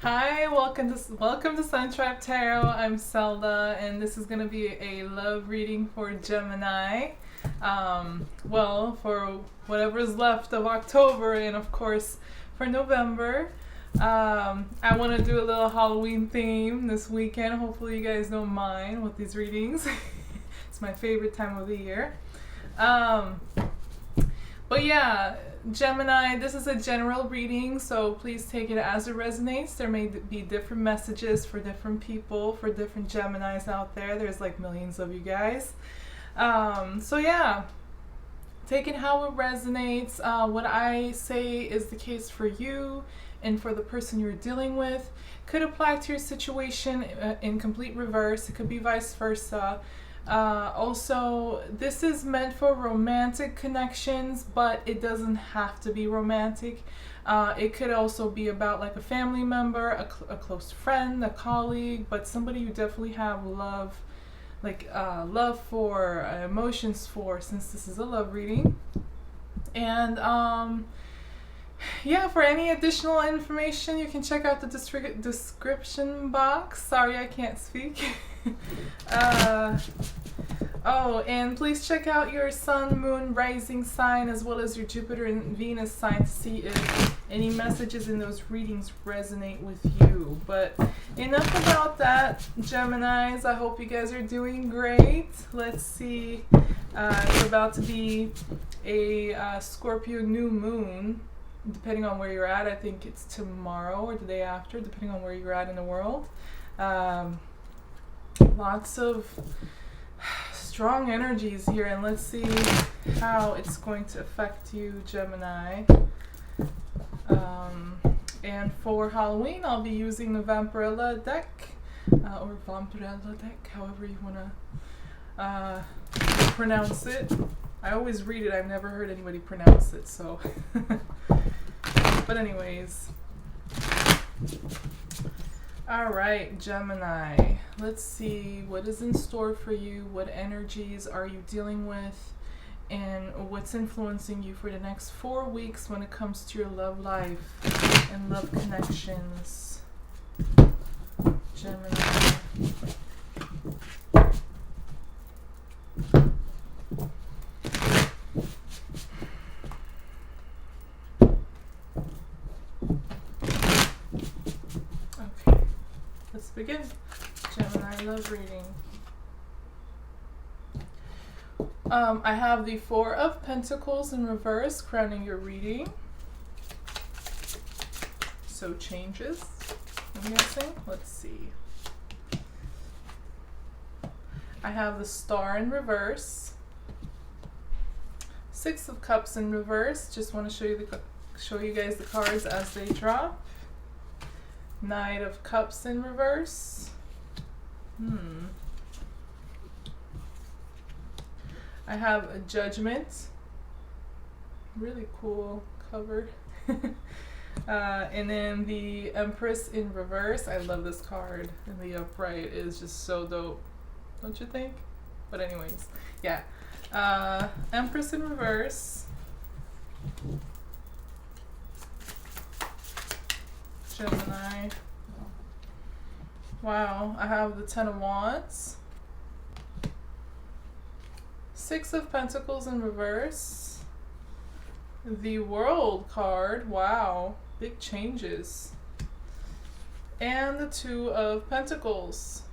Hi, welcome to Sun Tribe Tarot. I'm Zelda, and this is gonna be a love reading for Gemini. Well, for whatever's left of October, and of course for November. I want to do a little Halloween theme this weekend. Hopefully, you guys don't mind with these readings. It's my favorite time of the year. Um, but yeah, Gemini, this is a general reading, so please take it as it resonates. There may be different messages for different people, for different Geminis out there. There's like millions of you guys. So yeah, take it how it resonates. What I say is the case for you and for the person you're dealing with. Could apply to your situation in complete reverse. It could be vice versa. Also, this is meant for romantic connections, but it doesn't have to be romantic. It could also be about like a family member, a close friend, a colleague, but somebody you definitely have love, love for, emotions for, since this is a love reading. And yeah, for any additional information, you can check out the description box. Sorry, I can't speak. Oh, and please check out your sun, moon, rising sign, as well as your Jupiter and Venus sign to see if any messages in those readings resonate with you. But enough about that, Geminis. I hope you guys are doing great. Let's see. It's about to be a Scorpio new moon. Depending on where you're at, I think it's tomorrow or the day after, depending on where you're at in the world. Lots of strong energies here, and let's see how it's going to affect you, Gemini. And for Halloween, I'll be using the Vampirella deck, or Vampirella deck, however you want to pronounce it. I always read it, I've never heard anybody pronounce it, so. But anyways. Alright, Gemini. Let's see what is in store for you, what energies are you dealing with, and what's influencing you for the next 4 weeks when it comes to your love life and love connections. Gemini. Let's begin. Gemini love reading. I have the Four of Pentacles in reverse crowning your reading. So changes, I'm guessing. Let's see. I have the Star in reverse. Six of Cups in reverse. Just want to show you guys the cards as they drop. Knight of Cups in reverse. I have a Judgment. Really cool cover. And then the Empress in reverse. I love this card. And the upright is just so dope. Don't you think? But anyways, yeah. Empress in reverse. Gemini. Wow, I have the Ten of Wands. Six of Pentacles in reverse. The World card. Wow, big changes. And the Two of Pentacles.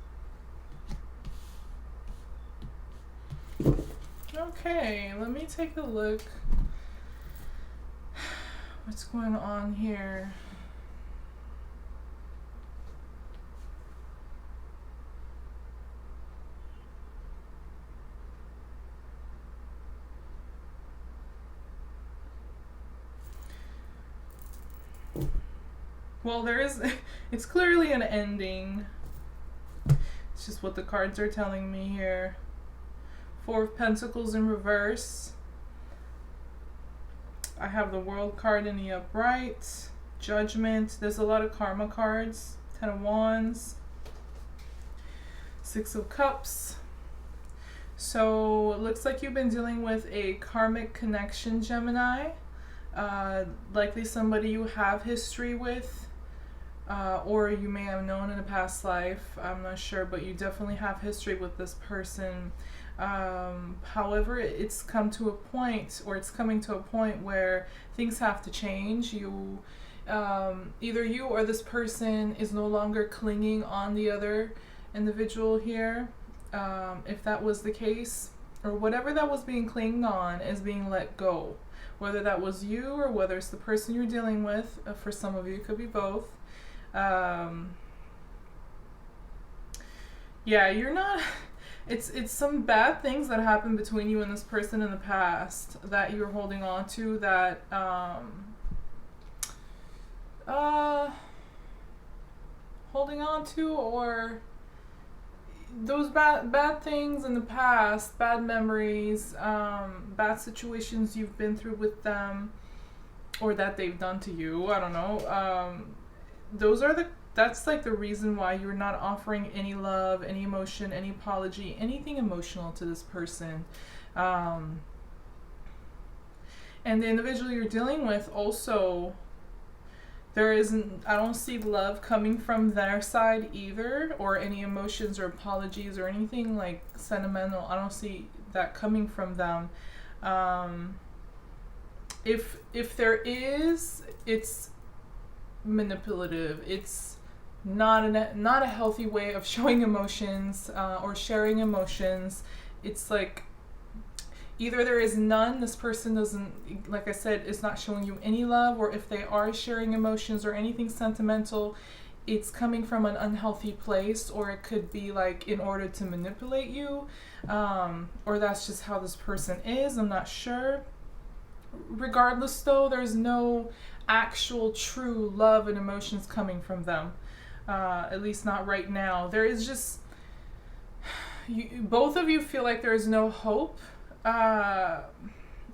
Okay, let me take a look. What's going on here? Well, it's clearly an ending. It's just what the cards are telling me here. Four of Pentacles in reverse. I have the World card in the upright. Judgment. There's a lot of karma cards. Ten of Wands. Six of Cups. So it looks like you've been dealing with a karmic connection, Gemini. Likely somebody you have history with. or you may have known in a past life. I'm not sure, but you definitely have history with this person. However, it's come to a point, or it's coming to a point where things have to change. Either you or this person is no longer clinging on the other individual here. If that was the case, or whatever that was being clinged on is being let go. Whether that was you or whether it's the person you're dealing with, for some of you, it could be both. Yeah, you're not. It's some bad things that happened between you and this person in the past that you're holding on to. That holding on to, or those bad things in the past, bad memories, bad situations you've been through with them, or that they've done to you. I don't know. That's like the reason why you're not offering any love, any emotion, any apology, anything emotional to this person. And the individual you're dealing with also, I don't see love coming from their side either, or any emotions or apologies or anything like sentimental. I don't see that coming from them. If there is, it's manipulative. It's not a healthy way of showing emotions, or sharing emotions. It's like either there is none, this person doesn't, like I said, is not showing you any love, or if they are sharing emotions or anything sentimental, it's coming from an unhealthy place, or it could be like in order to manipulate you, or that's just how this person is. I'm not sure. Regardless though, there's no actual true love and emotions coming from them. At least not right now. There is just, both of you feel like there is no hope.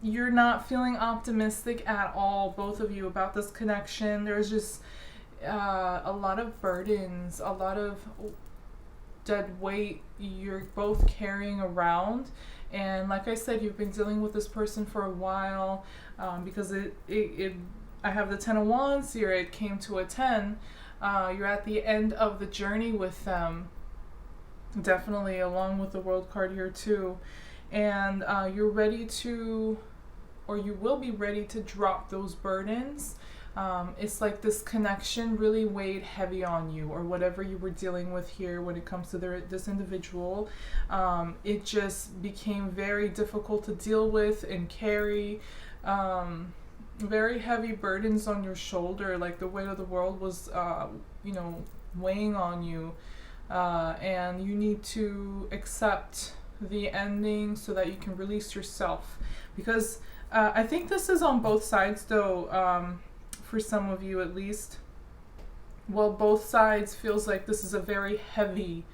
You're not feeling optimistic at all, both of you, about this connection. There's just a lot of burdens, a lot of dead weight you're both carrying around. And like I said, you've been dealing with this person for a while, because I have the 10 of Wands here. It came to a 10. You're at the end of the journey with them, definitely, along with the World card here too. And you're ready to, or you will be ready to drop those burdens. It's like this connection really weighed heavy on you, or whatever you were dealing with here when it comes to this individual. It just became very difficult to deal with and carry. Very heavy burdens on your shoulder, like the weight of the world was, weighing on you. And you need to accept the ending so that you can release yourself. Because I think this is on both sides though, for some of you at least. Well, both sides feels like this is a very heavy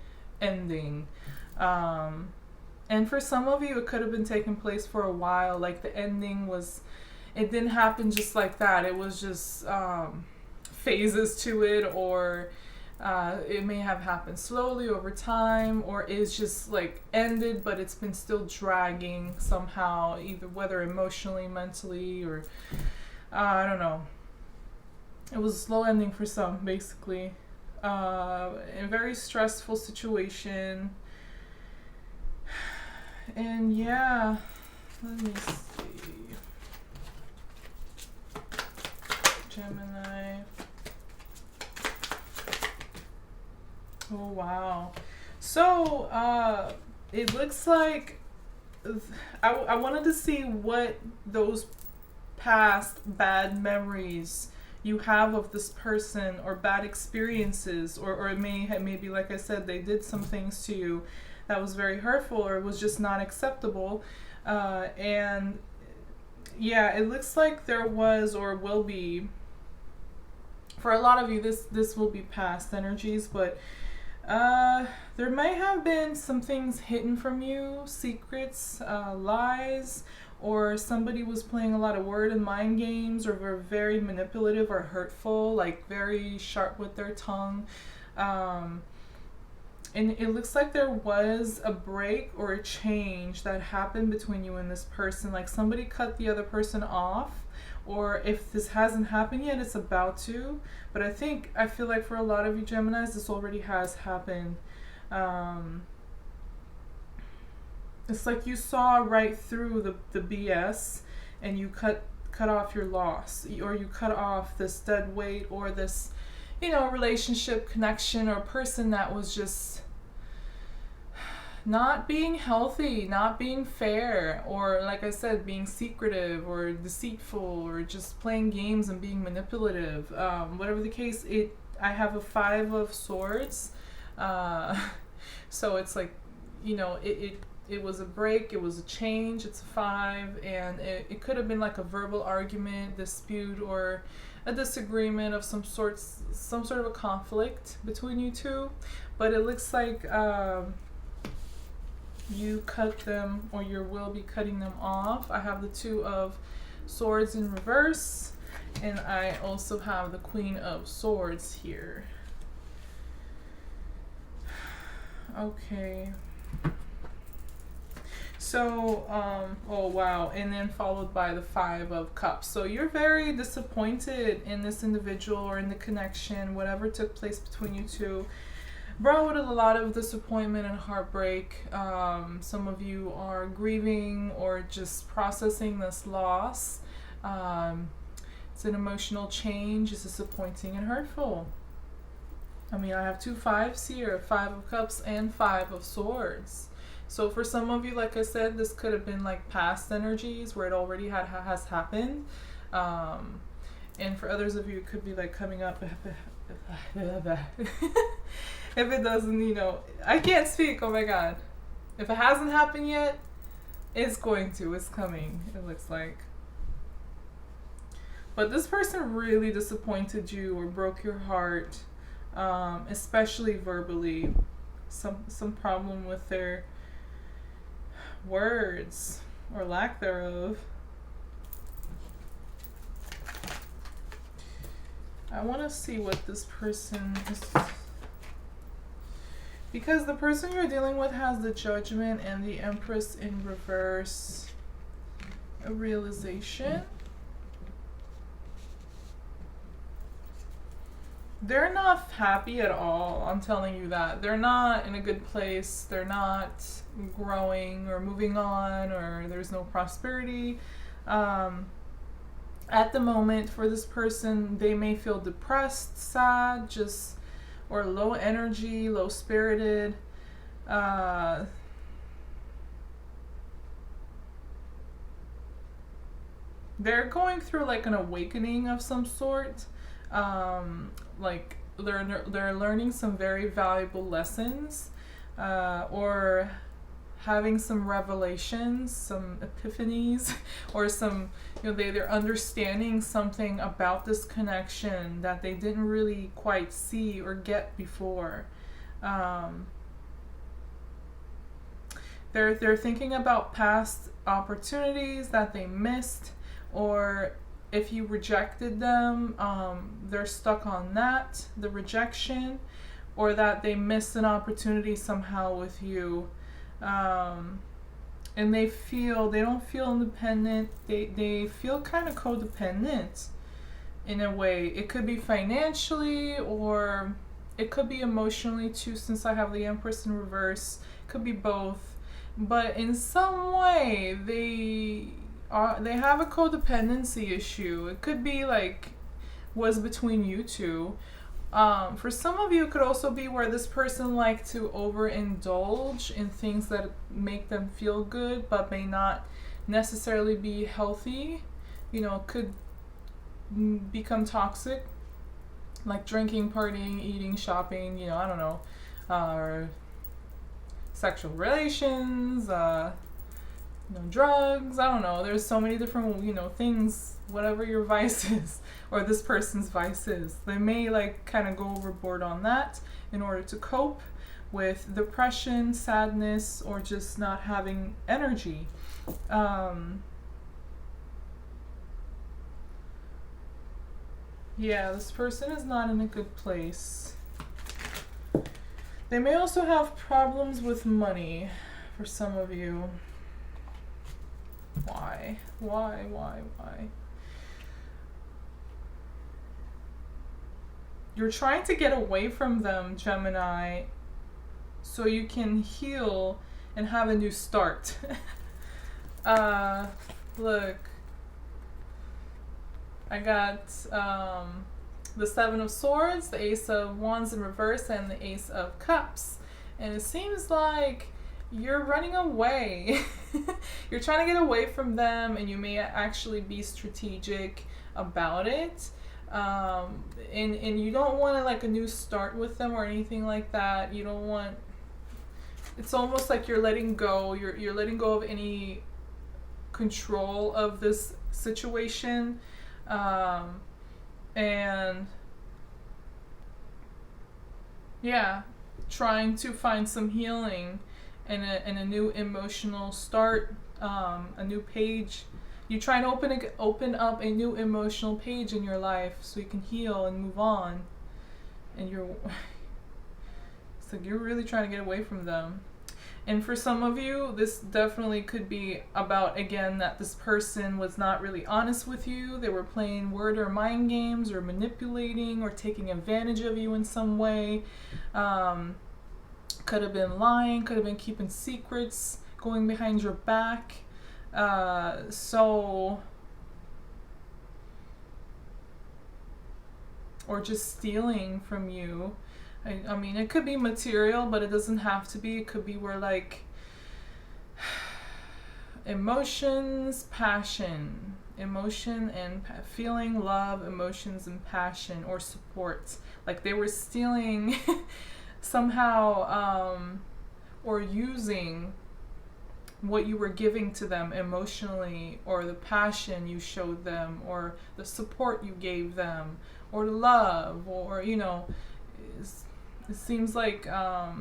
ending. And for some of you, it could have been taking place for a while. Like the ending was, it didn't happen just like that. It was just phases to it, or it may have happened slowly over time, or is just like ended, but it's been still dragging somehow, either whether emotionally, mentally, or I don't know. It was a slow ending for some, basically. A very stressful situation. And yeah, let me see. Gemini. Oh wow. So it looks like I wanted to see what those past bad memories you have of this person, or bad experiences, or it maybe like I said, they did some things to you that was very hurtful, or was just not acceptable. And yeah, it looks like there was, or will be, for a lot of you, this will be past energies, but there may have been some things hidden from you, secrets, lies, or somebody was playing a lot of word and mind games, or were very manipulative or hurtful, like very sharp with their tongue. And it looks like there was a break or a change that happened between you and this person. Like somebody cut the other person off, or if this hasn't happened yet, it's about to. But I feel like for a lot of you Geminis, this already has happened. It's like you saw right through the BS, and you cut off your loss, or you cut off this dead weight, or this, you know, relationship, connection, or person that was just not being healthy, not being fair, or like I said, being secretive or deceitful, or just playing games and being manipulative. Whatever the case, I have a 5 of Swords. So it's like, you know, it was a break, it was a change, it's a 5, and it could have been like a verbal argument, dispute, or a disagreement of some sort of a conflict between you two. But it looks like you cut them, or you will be cutting them off. I have the 2 of Swords in reverse, and I also have the Queen of Swords here. Okay. So, oh wow, and then followed by the 5 of Cups. So you're very disappointed in this individual, or in the connection, whatever took place between you two. Brought with a lot of disappointment and heartbreak. Some of you are grieving or just processing this loss. It's an emotional change. It's disappointing and hurtful. I mean, I have 2 5s here, 5 of Cups and 5 of Swords. So for some of you, like I said, this could have been like past energies where it already has happened. And for others of you, it could be like coming up. If it doesn't, you know, I can't speak, oh my god. If it hasn't happened yet, it's going to, it's coming, it looks like. But this person really disappointed you or broke your heart, especially verbally. Some problem with their words, or lack thereof. I want to see what this person is, because the person you're dealing with has the Judgment and the Empress in reverse. A realization. They're not happy at all, I'm telling you that. They're not in a good place. They're not growing or moving on, or there's no prosperity. At the moment, for this person, they may feel depressed, sad, just, or low energy, low spirited. They're going through like an awakening of some sort. Like they're learning some very valuable lessons, or having some revelations, some epiphanies, or some, you know, they're understanding something about this connection that they didn't really quite see or get before. They're thinking about past opportunities that they missed, or if you rejected them, they're stuck on that, the rejection, or that they missed an opportunity somehow with you. And they don't feel independent. They feel kind of codependent in a way. It could be financially, or it could be emotionally too, since I have the Empress in reverse. It could be both. But in some way, they have a codependency issue. It could be like was between you two. For some of you, it could also be where this person likes to overindulge in things that make them feel good but may not necessarily be healthy. You know, could become toxic, like drinking, partying, eating, shopping, you know, I don't know, or sexual relations, drugs, I don't know. There's so many different, things, whatever your vice is, or this person's vice is. They may like kind of go overboard on that in order to cope with depression, sadness, or just not having energy. Yeah, this person is not in a good place. They may also have problems with money for some of you. Why? Why? You're trying to get away from them, Gemini, so you can heal and have a new start. Look, I got the Seven of Swords, the Ace of Wands in reverse, and the Ace of Cups. And it seems like you're running away. You're trying to get away from them, and you may actually be strategic about it. And you don't want like a new start with them or anything like that. You don't want. It's almost like you're letting go. You're letting go of any control of this situation, and yeah, trying to find some healing and a new emotional start, a new page. You try to open up a new emotional page in your life so you can heal and move on. And it's like you're really trying to get away from them. And for some of you, this definitely could be about, again, that this person was not really honest with you. They were playing word or mind games or manipulating or taking advantage of you in some way. Could have been lying, could have been keeping secrets, going behind your back. Or just stealing from you. I mean, it could be material, but it doesn't have to be. It could be where, like, emotions, passion, emotion and feeling love, emotions and passion, or support. Like they were stealing somehow, or using what you were giving to them emotionally, or the passion you showed them, or the support you gave them, or the love, or, you know, it seems like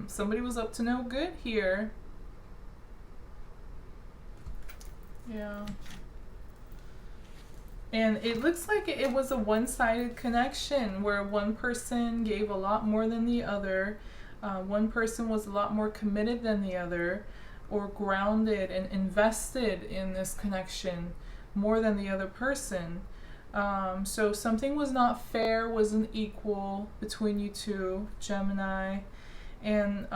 somebody was up to no good here. Yeah. And it looks like it was a one-sided connection where one person gave a lot more than the other. One person was a lot more committed than the other, or grounded and invested in this connection more than the other person. So something was not fair, wasn't equal between you two, Gemini. And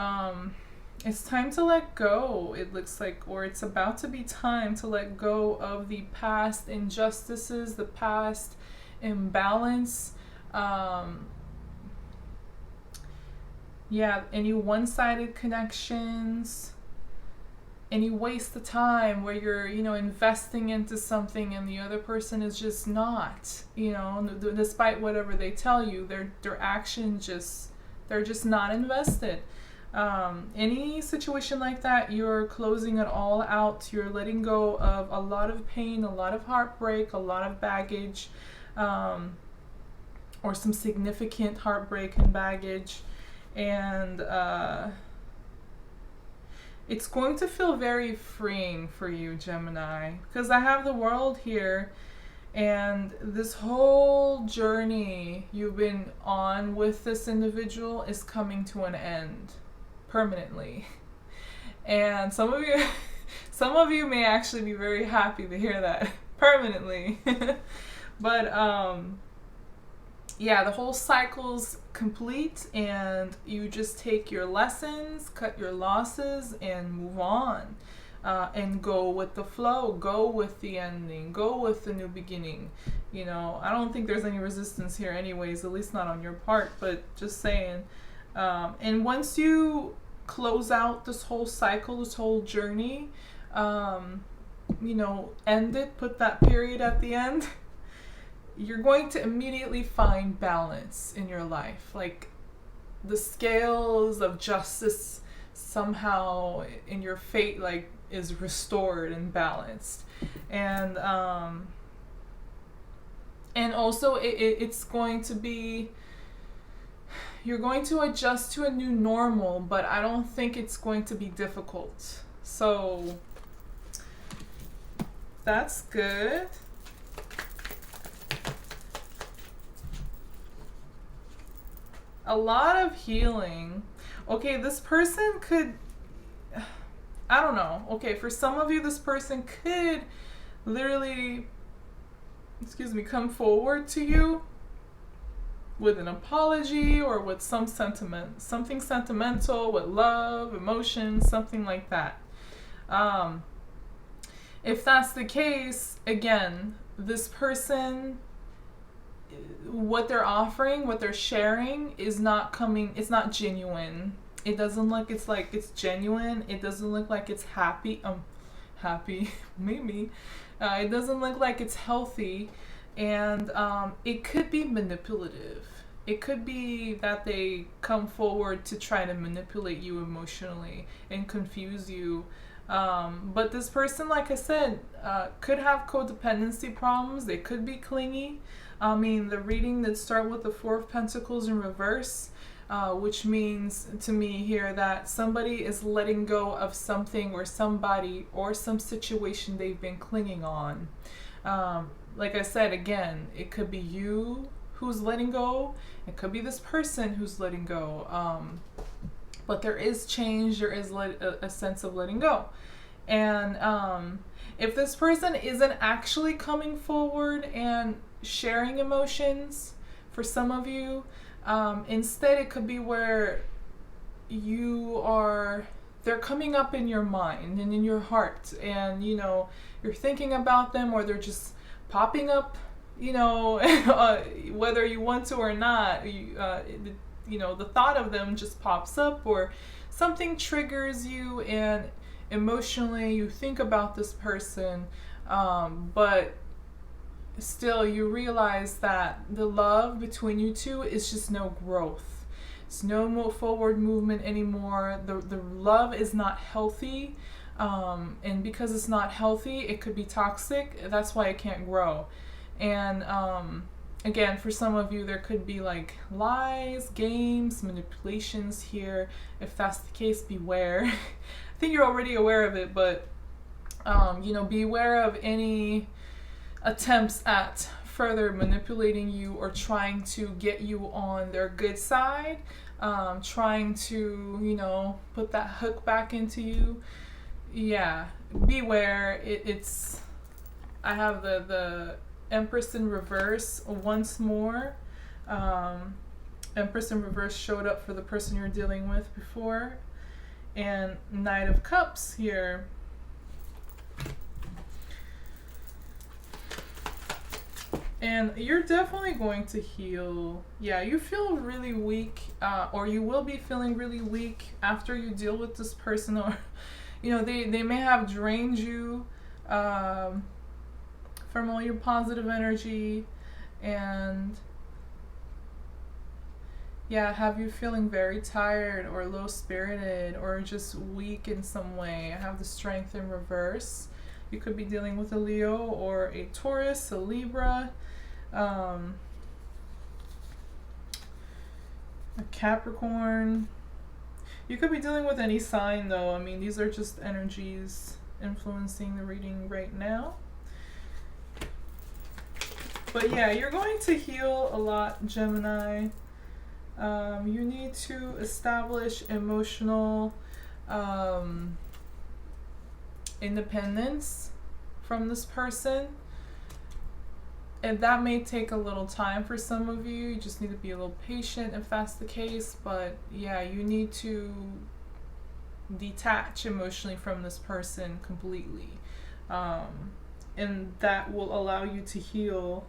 it's time to let go, it looks like, or it's about to be time to let go of the past injustices, the past imbalance. Yeah, any one-sided connections, any waste of time where you're, you know, investing into something and the other person is just not, you know, despite whatever they tell you, their actions just, they're just not invested. Any situation like that, you're closing it all out. You're letting go of a lot of pain, a lot of heartbreak, a lot of baggage, or some significant heartbreak and baggage. And it's going to feel very freeing for you, Gemini, because I have the World here, and this whole journey you've been on with this individual is coming to an end permanently. And some of you may actually be very happy to hear that. Permanently. But yeah, the whole cycle's complete, and you just take your lessons, cut your losses, and move on. And go with the flow, go with the ending, go with the new beginning. You know, I don't think there's any resistance here anyways, at least not on your part, but just saying. And once you close out this whole cycle, this whole journey, you know, end it, put that period at the end, you're going to immediately find balance in your life. Like the scales of justice somehow in your fate, like, is restored and balanced. And also it's going to be, you're going to adjust to a new normal, but I don't think it's going to be difficult. So that's good. a lot of healing. Okay, this person could, I don't know. Okay, for some of you, this person could literally, come forward to you with an apology or with some sentiment, something sentimental, with love, emotion, something like that. If that's the case, again, this person, what they're offering, what they're sharing is not coming, it's not genuine. It doesn't look, it's like it's genuine. It doesn't look like it's happy. Happy, maybe. It doesn't look like it's healthy. And it could be manipulative. It could be that they come forward to try to manipulate you emotionally and confuse you. But this person, like I said, could have codependency problems. They could be clingy. I mean, the reading that start with the Four of Pentacles in reverse, which means to me here that somebody is letting go of something or somebody or some situation they've been clinging on. Like I said, again, it could be you who's letting go. It could be this person who's letting go. But there is change. There is a sense of letting go. And if this person isn't actually coming forward and sharing emotions, for some of you, instead it could be where they're coming up in your mind and in your heart, and you're thinking about them, or they're just popping up, whether you want to or not. The thought of them just pops up, or something triggers you, and emotionally you think about this person, but still you realize that the love between you two is just no growth. It's no more forward movement anymore. The love is not healthy, and because it's not healthy, it could be toxic. That's why it can't grow. And again, for some of you, there could be like lies, games, manipulations here. If that's the case, beware. I think you're already aware of it, but beware of any attempts at further manipulating you or trying to get you on their good side, trying to put that hook back into you. Yeah, beware. I have the Empress in reverse once more. Empress in reverse showed up for the person you're dealing with before, and Knight of Cups here. And you're definitely going to heal. Yeah, you feel really weak, or you will be feeling really weak after you deal with this person, or they may have drained you from all your positive energy, and have you feeling very tired or low spirited or just weak in some way. I have the Strength in reverse. You could be dealing with a Leo or a Taurus, a Libra, a Capricorn. You could be dealing with any sign though. I mean, these are just energies influencing the reading right now. But yeah, you're going to heal a lot, Gemini. You need to establish emotional independence from this person. And that may take a little time for some of you. You just need to be a little patient if that's the case. But yeah, you need to detach emotionally from this person completely. And that will allow you to heal.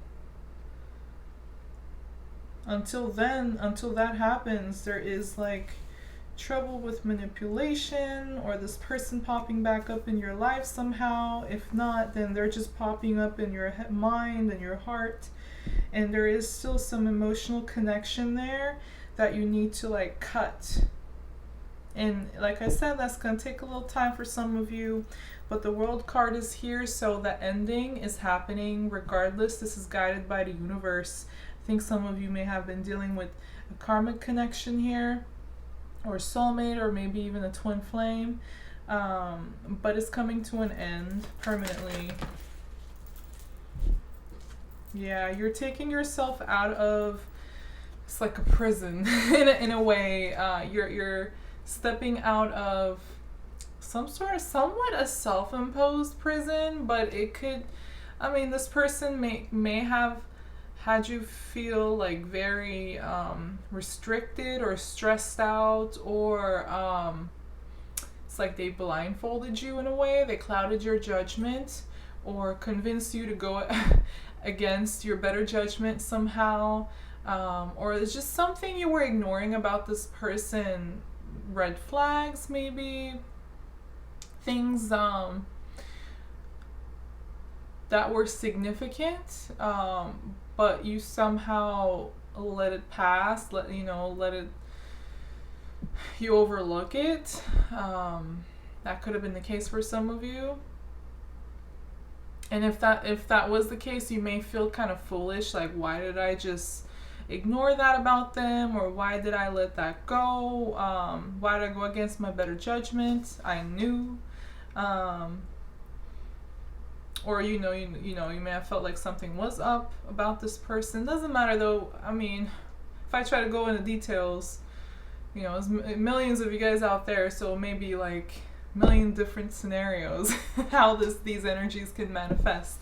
Until that happens, there is like trouble with manipulation, or this person popping back up in your life somehow. If not, then they're just popping up in your mind and your heart, and there is still some emotional connection there that you need to like cut. And like I said, that's going to take a little time for some of you, but the World card is here, so the ending is happening regardless. This is guided by the universe. I think some of you may have been dealing with a karmic connection here, or soulmate, or maybe even a twin flame, but it's coming to an end permanently. Yeah, you're taking yourself out of it's like a prison in a way. You're stepping out of some sort of somewhat a self-imposed prison, but it could, I mean, this person may have had you feel like very restricted or stressed out, or it's like they blindfolded you in a way. They clouded your judgment or convinced you to go against your better judgment somehow, or it's just something you were ignoring about this person. Red flags, maybe things that were significant, but you somehow let it pass, you overlook it. That could have been the case for some of you. And if that was the case, you may feel kind of foolish, like, why did I just ignore that about them, or why did I let that go? Why did I go against my better judgment? I knew. Or you may have felt like something was up about this person. Doesn't matter though. I mean, if I try to go into details, there's millions of you guys out there, so maybe like million different scenarios how these energies can manifest.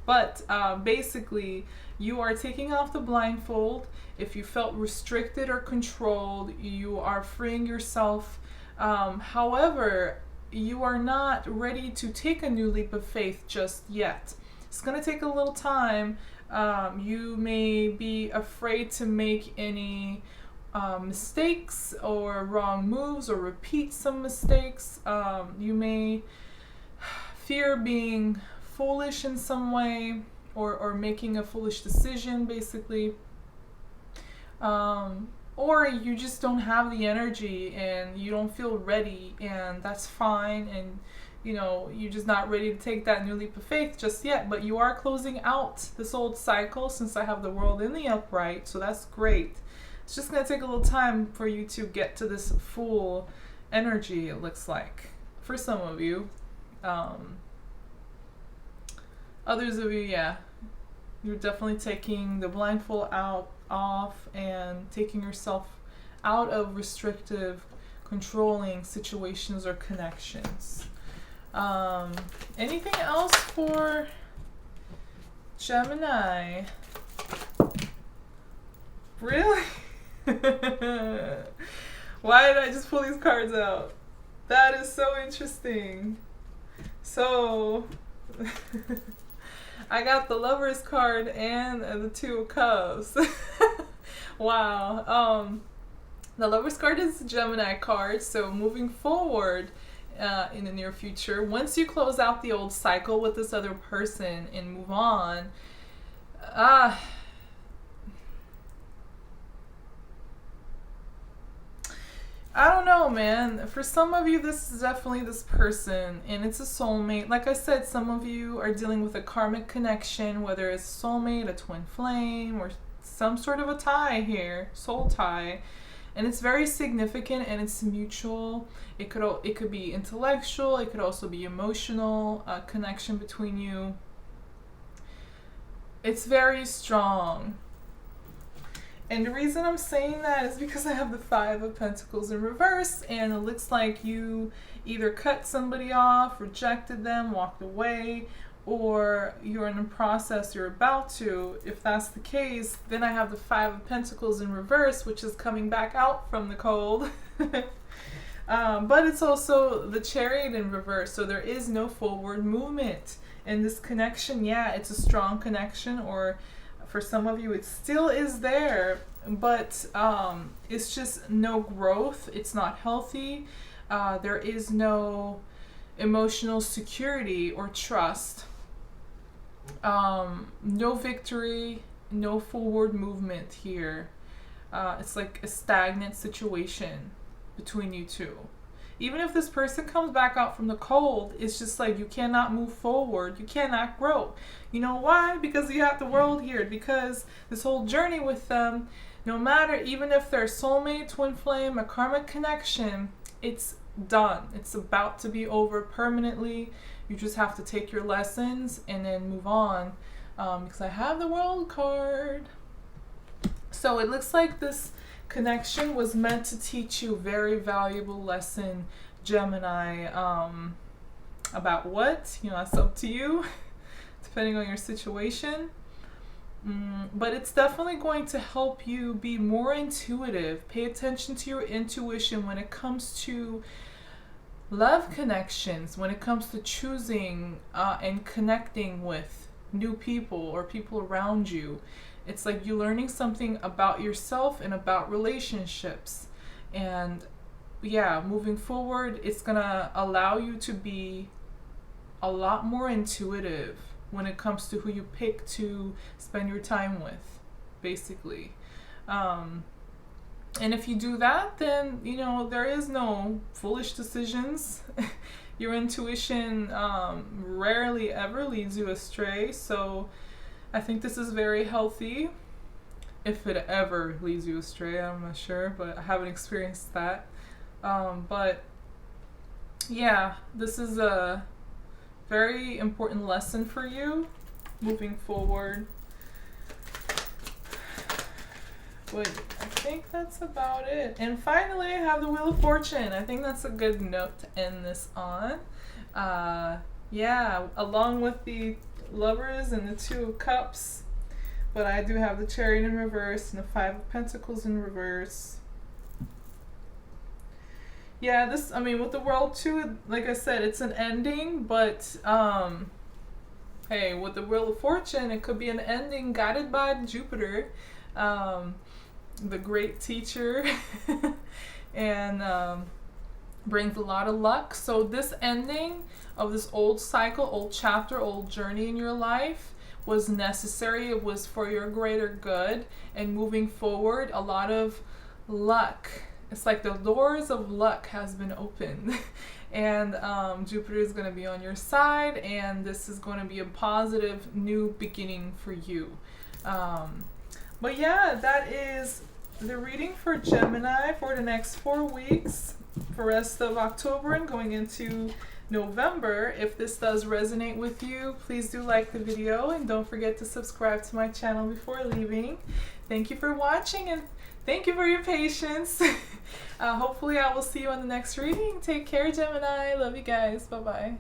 But basically, you are taking off the blindfold. If you felt restricted or controlled, you are freeing yourself. However, you are not ready to take a new leap of faith just yet. It's going to take a little time. You may be afraid to make any mistakes or wrong moves, or repeat some mistakes. You may fear being foolish in some way, or making a foolish decision, basically. Or you just don't have the energy and you don't feel ready, and that's fine. And you're just not ready to take that new leap of faith just yet. But you are closing out this old cycle, since I have the world in the upright, so that's great. It's just going to take a little time for you to get to this full energy, it looks like, for some of you. Others of you, yeah, you're definitely taking the blindfold off and taking yourself out of restrictive, controlling situations or connections. Anything else for Gemini? Really? Why did I just pull these cards out? That is so interesting. So I got the Lovers card and the Two of Cups. Wow. The Lovers card is a Gemini card, so moving forward in the near future, once you close out the old cycle with this other person and move on, I don't know, man. For some of you, this is definitely this person, and it's a soulmate. Like I said, some of you are dealing with a karmic connection, whether it's a soulmate, a twin flame, or some sort of a tie here, soul tie. And it's very significant, and it's mutual. It could be intellectual. It could also be emotional connection between you. It's very strong. And the reason I'm saying that is because I have the Five of Pentacles in reverse, and it looks like you either cut somebody off, rejected them, walked away, or you're in a process, you're about to. If that's the case, then I have the Five of Pentacles in reverse, which is coming back out from the cold. But it's also the Chariot in reverse, so there is no forward movement. And this connection, yeah, it's a strong connection, or for some of you, it still is there, but it's just no growth. It's not healthy. There is no emotional security or trust. No victory, no forward movement here. It's like a stagnant situation between you two. Even if this person comes back out from the cold, it's just like you cannot move forward. You cannot grow. You know why? Because you have the world here. Because this whole journey with them, no matter, even if they're soulmate, twin flame, a karmic connection, it's done. It's about to be over permanently. You just have to take your lessons and then move on. Because I have the World card. So it looks like this connection was meant to teach you a very valuable lesson, Gemini. About what? You know, that's up to you, depending on your situation. But it's definitely going to help you be more intuitive. Pay attention to your intuition when it comes to love connections, when it comes to choosing and connecting with new people or people around you. It's like you're learning something about yourself and about relationships. And yeah, moving forward, it's gonna allow you to be a lot more intuitive when it comes to who you pick to spend your time with, basically. And if you do that, then, you know, there is no foolish decisions. Your intuition rarely ever leads you astray. So I think this is very healthy. If it ever leads you astray, I'm not sure, but I haven't experienced that. But yeah, this is a very important lesson for you moving forward. But I think that's about it. And finally, I have the Wheel of Fortune. I think that's a good note to end this on. Yeah, along with the Lovers and the Two of Cups. But I do have the Chariot in reverse and the Five of Pentacles in reverse. Yeah, this, I mean, with the World too, like I said, it's an ending, but hey, with the Wheel of Fortune, it could be an ending guided by Jupiter, the great teacher, and brings a lot of luck. So this ending of this old cycle, old chapter, old journey in your life was necessary. It was for your greater good, and moving forward, a lot of luck. It's like the doors of luck has been opened. And Jupiter is going to be on your side, and this is going to be a positive new beginning for you. But yeah, that is the reading for Gemini for the next 4 weeks, for rest of October and going into November. If this does resonate with you, please do like the video and don't forget to subscribe to my channel before leaving. Thank you for watching and thank you for your patience. Hopefully I will see you on the next reading. Take care, Gemini. Love you guys. Bye-bye.